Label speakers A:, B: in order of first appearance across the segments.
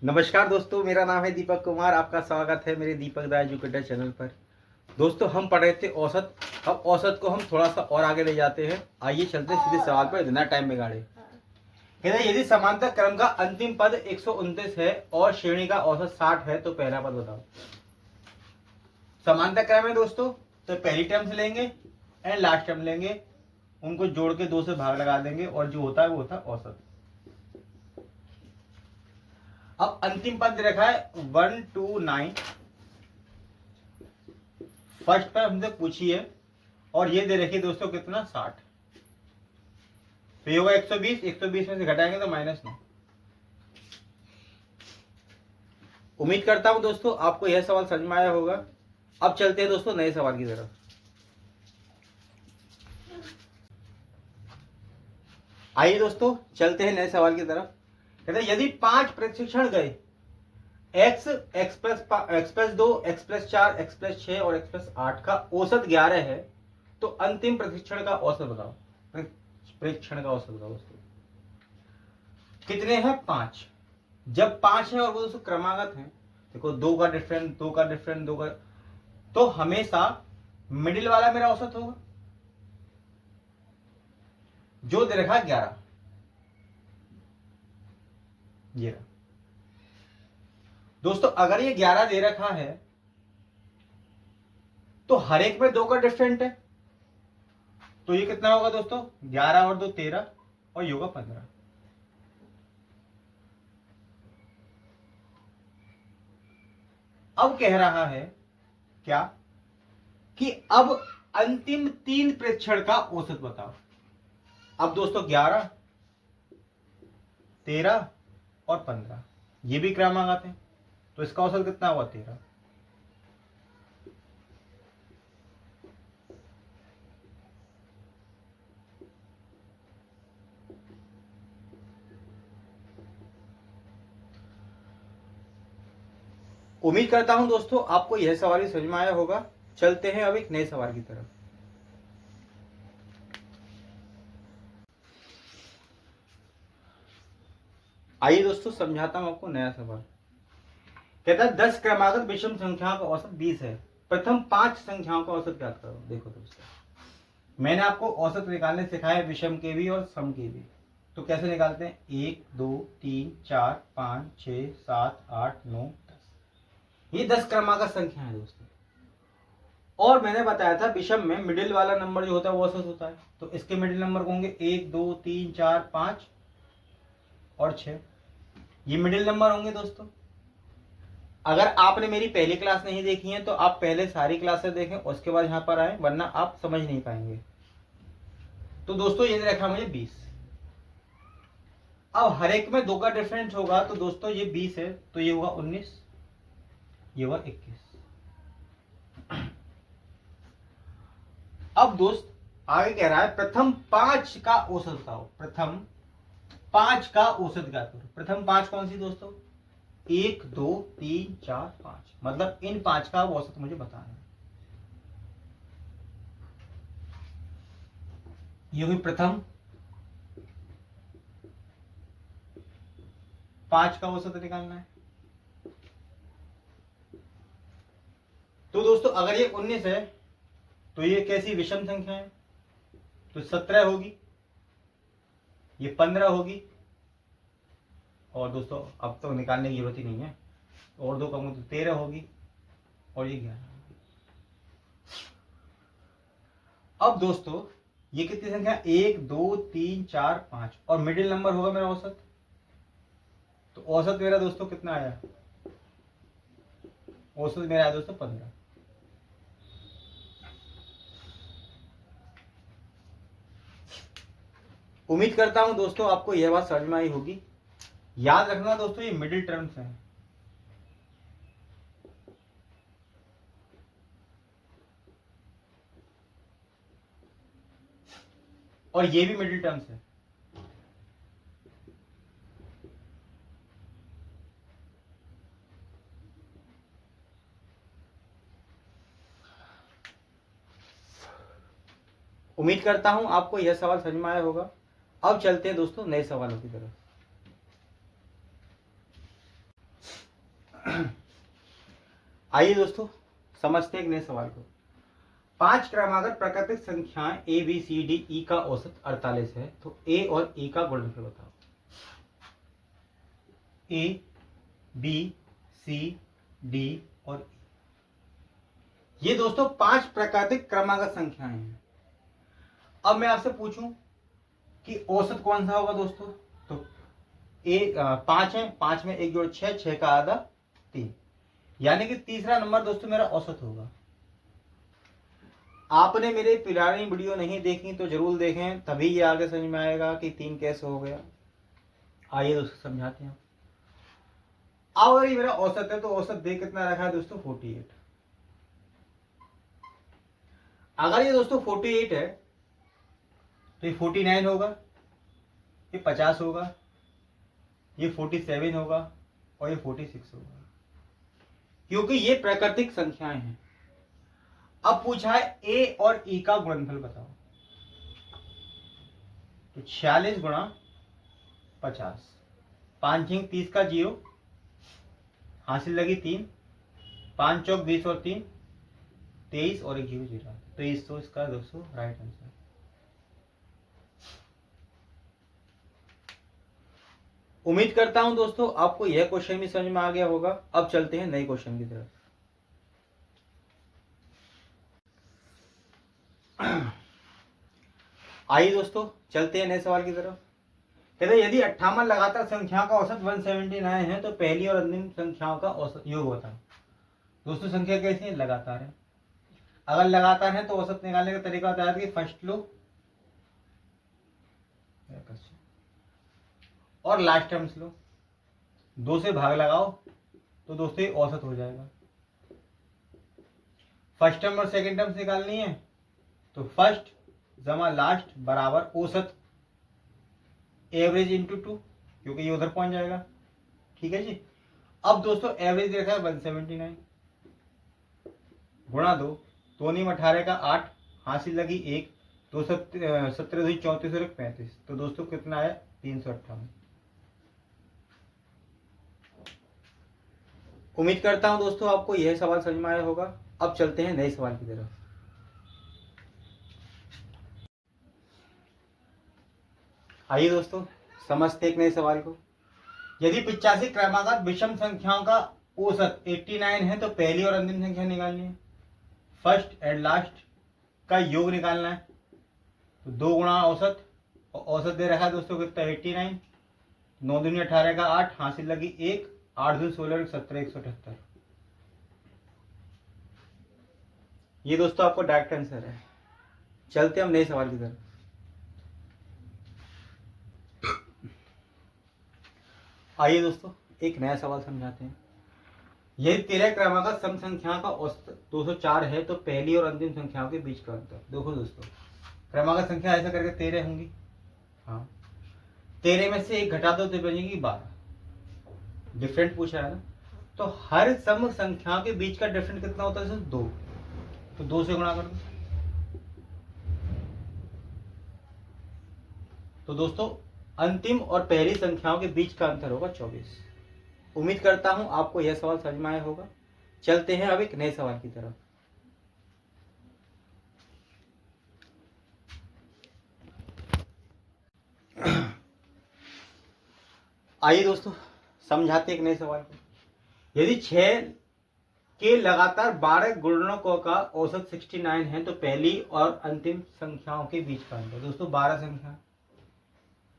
A: नमस्कार दोस्तों, मेरा नाम है दीपक कुमार। आपका स्वागत है मेरे दीपक दा एजुकेटर चैनल पर। दोस्तों, हम पढ़ रहे थे औसत। अब औसत को हम थोड़ा सा और आगे ले जाते हैं। आइए चलते हैं सीधे सवाल पर, इतना टाइम बिगाड़े। कहते हैं यदि समांतर क्रम का अंतिम पद 129 है और श्रेणी का औसत 60 है तो पहला पद बताओ। समांतर क्रम है दोस्तों, तो पहली टर्म से लेंगे एंड लास्ट टर्म लेंगे, उनको जोड़ के 2 से भाग लगा देंगे और जो होता है वो होता है औसत। अब अंतिम पद रखा है 129, फर्स्ट पर हमसे पूछी है और ये दे रखी है दोस्तों कितना 60। तो ये होगा 120, 120 में से घटाएंगे तो -9। उम्मीद करता हूं दोस्तों आपको यह सवाल समझ में आया होगा। अब चलते हैं दोस्तों नए सवाल की तरफ। आइए दोस्तों चलते हैं नए सवाल की तरफ। कहते हैं यदि 5 प्रशिक्षण गए x, x+2, x+4, x+6 और x+8 का औसत 11 है तो अंतिम प्रशिक्षण का औसत बताओ। परीक्षण का औसत बताओ दोस्तों। कितने हैं? 5। जब 5 है और वो दोस्तों क्रमागत हैं, देखो 2 का डिफरेंट, 2 का डिफरेंट, 2 का, तो हमेशा मिडिल वाला मेरा औसत होगा जो दे रखा 11। ये रहा दोस्तों। अगर ये 11 दे रखा है तो हर एक में 2 का डिफरेंट है, तो ये कितना होगा दोस्तों? 11 और 2 13 और ये होगा 15। अब कह रहा है क्या कि अब अंतिम 3 प्रेक्षण का औसत बताओ। अब दोस्तों 11, 13 और 15 ये भी क्रमागत है, तो इसका औसत कितना हुआ? 13। उम्मीद करता हूं दोस्तों आपको यह सवाल भी समझ में आया होगा। चलते हैं अब एक नए सवाल की तरफ। आइए दोस्तों समझाता हूं आपको नया सवाल। कहता है 10 क्रमागत विषम संख्याओं का औसत 20 है, प्रथम 5 संख्याओं का औसत ज्ञात करो। देखो दोस्तों, मैंने आपको औसत निकालने सिखाया है विषम के भी और सम के भी। तो कैसे निकालते हैं? 1 2 3 4 5 6 7 8 9 10। ये 10 क्रमागत संख्या है दोस्तों। और मैंने बताया था विषम में मिडिल वाला नंबर जो होता है वो औसत होता है, तो इसके मिडिल नंबर होंगे 1 2 3 4 5 और 6। ये मिडिल नंबर होंगे दोस्तों। अगर आपने मेरी पहली क्लास नहीं देखी है तो आप पहले सारी क्लासेस देखें, उसके बाद यहां पर आए, वरना आप समझ नहीं पाएंगे। तो दोस्तों ये रखा मुझे 20। अब हर एक में 2 का डिफरेंस होगा, तो दोस्तों ये 20 है तो ये होगा 19, ये होगा 21। अब दोस्त आगे कह रहा है प्रथम 5 का औसत बताओ। प्रथम 5 का औसत क्या करो? प्रथम 5 कौन सी दोस्तों? 1 2 3 4 5, मतलब इन 5 का औसत मुझे बताना है। ये हुई प्रथम 5 का औसत निकालना है। तो दोस्तों अगर ये 19 है तो ये कैसी विषम संख्या है? तो 17 होगी, ये 15 होगी, और दोस्तों अब तो निकालने की जरूरत ही नहीं है, और 2 कम तो 13 होगी, और ये 11 होगी। अब दोस्तों ये कितनी संख्या? 1 2 3 4 5 और मिडिल नंबर होगा मेरा औसत। तो औसत मेरा दोस्तों कितना आया? औसत मेरा आया दोस्तों 15। उम्मीद करता हूं दोस्तों आपको यह बात समझ में आई होगी। याद रखना दोस्तों ये मिडिल टर्म्स हैं, और ये भी मिडिल टर्म्स है। उम्मीद करता हूं आपको यह सवाल समझ में आया होगा। अब चलते हैं दोस्तों नए सवालों की तरफ। आइए दोस्तों समझते हैं एक नए सवाल को। 5 क्रमागत प्राकृतिक संख्याएं A B C D E का औसत 48 है, तो ए और ई का गुणनफल बताओ। ए बी सी डी और ई, ये दोस्तों 5 प्राकृतिक क्रमागत संख्याएं हैं। अब मैं आपसे पूछूं कि औसत कौन सा होगा दोस्तों, तो 5 है, 5 में 1 जोड़ 6, 6 का आधा 3, यानी कि तीसरा नंबर दोस्तों मेरा औसत होगा। आपने मेरे पुरानी वीडियो नहीं देखी तो जरूर देखें, तभी ये आगे समझ में आएगा कि 3 कैसे हो गया। आइए दोस्तों समझाते हैं। अब अगर ये मेरा औसत है तो औसत दे कितना रखा है दोस्तों 48। अगर ये दोस्तों 48 है तो ये 49 होगा, ये 50 होगा, ये 47 होगा और ये 46 होगा, क्योंकि ये प्राकृतिक संख्याएं हैं। अब पूछा है ए और ई का गुणनफल बताओ, तो 46 गुणा 50, 5 छींक 30 का 0, हासिल लगी 3, 5 चौक 20 और 3 23 और 1 0 0, तो इसका दोस्तों राइट आंसर। उम्मीद करता हूं दोस्तों आपको यह क्वेश्चन भी समझ में आ गया होगा। अब चलते हैं नए क्वेश्चन की तरफ। आइए दोस्तों चलते हैं नए सवाल की तरफ। कहते यदि 58 लगातार संख्याओं का औसत 179 है तो पहली और अंतिम संख्याओं का औसत योग बताओ। दोस्तों संख्या कैसी है, लगातार है। अगर लगातार है तो औसत निकालने का तरीका होता है कि फर्स्ट लो और लास्ट टर्म्स लो, 2 से भाग लगाओ तो दोस्तों ये औसत हो जाएगा। फर्स्ट टर्म और सेकंड टर्म्स निकालनी है तो फर्स्ट जमा लास्ट बराबर औसत एवरेज इंटू 2, क्योंकि ये उधर पहुंच जाएगा। ठीक है जी। अब दोस्तों एवरेज देखा है 179 गुणा 2, 2 नीम 18 का 8, हासिल लगी 1, 2 17 34 और 35, तो दोस्तों कितना है 358। उम्मीद करता हूं दोस्तों आपको यह सवाल समझ में आया होगा। अब चलते हैं नए सवाल की तरफ। आइए दोस्तों समझते एक नए सवाल को। यदि 85 क्रमागत विषम संख्याओं का औसत 89 है तो पहली और अंतिम संख्या निकालनी है। फर्स्ट एंड लास्ट का योग निकालना है, तो 2 गुणा औसत, और औसत दे रखा है दोस्तों कितना 89, 9 दूनी 18 का 8, हासिल लगी 1, 8 दूनी 16 17 178। ये दोस्तों आपको डायरेक्ट आंसर है। चलते हम नए सवाल की तरफ। आइए दोस्तों एक नया सवाल समझाते हैं। यदि 13 क्रमागत सम संख्या का औसत 204 है तो पहली और अंतिम संख्याओं के बीच का अंतर। देखो दोस्तों क्रमागत संख्या ऐसा करके 13 होंगी, हाँ 13 में से 1 घटा दो तो बनेगी 12। डिफरेंट पूछा है ना, तो हर सम संख्याओं के बीच का डिफरेंट कितना होता है, 2, तो 2 से गुणा कर दो। तो दोस्तों अंतिम और पहली संख्याओं के बीच का अंतर होगा 24। उम्मीद करता हूं आपको यह सवाल समझ में आया होगा। चलते हैं अब एक नए सवाल की तरफ। आइए दोस्तों समझाते एक नए सवाल को। यदि 6 के लगातार 12 गुणनकों का औसत 69 है तो पहली और अंतिम संख्याओं के बीच का अंतर। दोस्तों 12 संख्या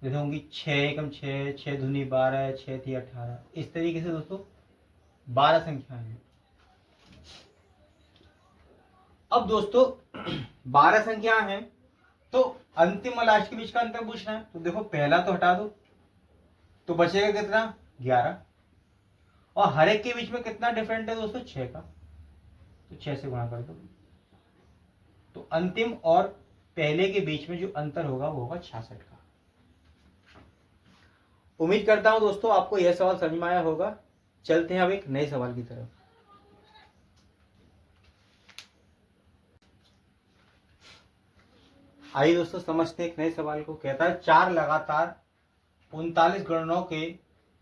A: जैसे होंगी 6 एकम 6, 6 दूनी 12, 6 थी 18, इस तरीके से दोस्तों 12 संख्याएं हैं। अब दोस्तों 12 संख्या हैं तो अंतिम और लास्ट के बीच का अंतर पूछना है, तो देखो पहला तो हटा दो तो बचेगा कितना 11, और हर एक के बीच में कितना डिफरेंट है दोस्तों 6 का, तो 6 से गुणा कर दो, तो अंतिम और पहले के बीच में जो अंतर होगा वो होगा 66 का। उम्मीद करता हूं दोस्तों आपको यह सवाल समझ में आया होगा। चलते हैं अब एक नए सवाल की तरफ। आइए दोस्तों समझते हैं एक नए सवाल को। कहता है 4 लगातार 39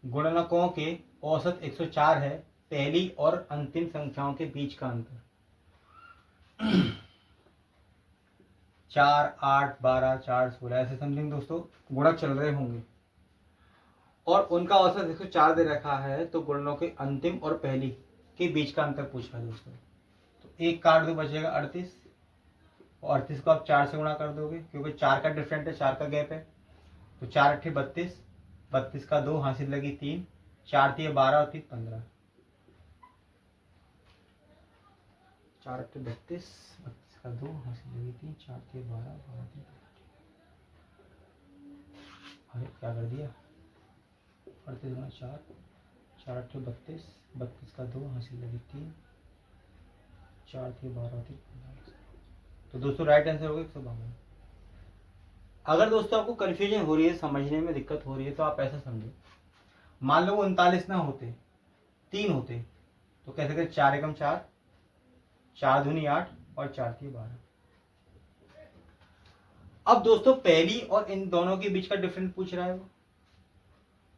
A: गुणनकों के औसत 104 है पहली और अंतिम संख्याओं के बीच का अंतर। 4, 8, 12, 4, 16 ऐसे समथिंग दोस्तों गुणक चल रहे होंगे और उनका औसत 104 दे रखा है, तो गुणनों के अंतिम और पहली के बीच का अंतर पूछा है दोस्तों। तो एक काट दो, बचेगा 38 और 38 को आप 4 से गुणा कर दोगे क्योंकि 4 का डिफरेंट है, 4 का गैप है। तो 4 अट्ठे 32, 32 का 2 हासिल लगी 3, 4 थी 12 और 3 15, 4 अट्ठे 32, 32 का 2 हासिल लगी 3, 4 थी 12, 12 थी 15। अरे क्या कर दिया, 38 गुणा 4, 4 अट्ठे 32, 32 का 2 हासिल लगी 3, 4 थी 12 थी 15। तो दोस्तों राइट आंसर होगा 152। अगर दोस्तों आपको कंफ्यूजन हो रही है, समझने में दिक्कत हो रही है, तो आप ऐसा समझो, मान लो वो 39 ना होते, 3 होते, तो कैसे करें, 4 एकम 4, 4 दूनी 8 और 4 थी 12। अब दोस्तों पहली और इन दोनों के बीच का डिफरेंस पूछ रहा है वो,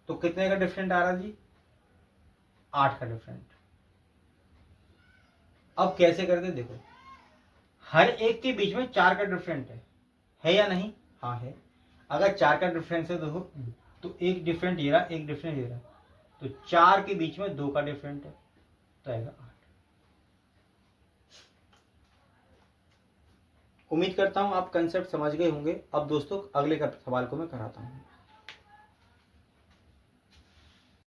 A: तो कितने का डिफरेंट आ रहा जी, 8 का डिफरेंट। अब कैसे करते देखो, हर एक के बीच में 4 का डिफरेंट है या नहीं, हाँ है। अगर 4 का डिफरेंस है देखो, तो एक डिफरेंट ये रहा, एक डिफरेंट ये रहा, तो 4 के बीच में 2 का डिफरेंट है, तो आएगा 8। उम्मीद करता हूं आप कंसेप्ट समझ गए होंगे। अब दोस्तों अगले सवाल को मैं कराता हूं।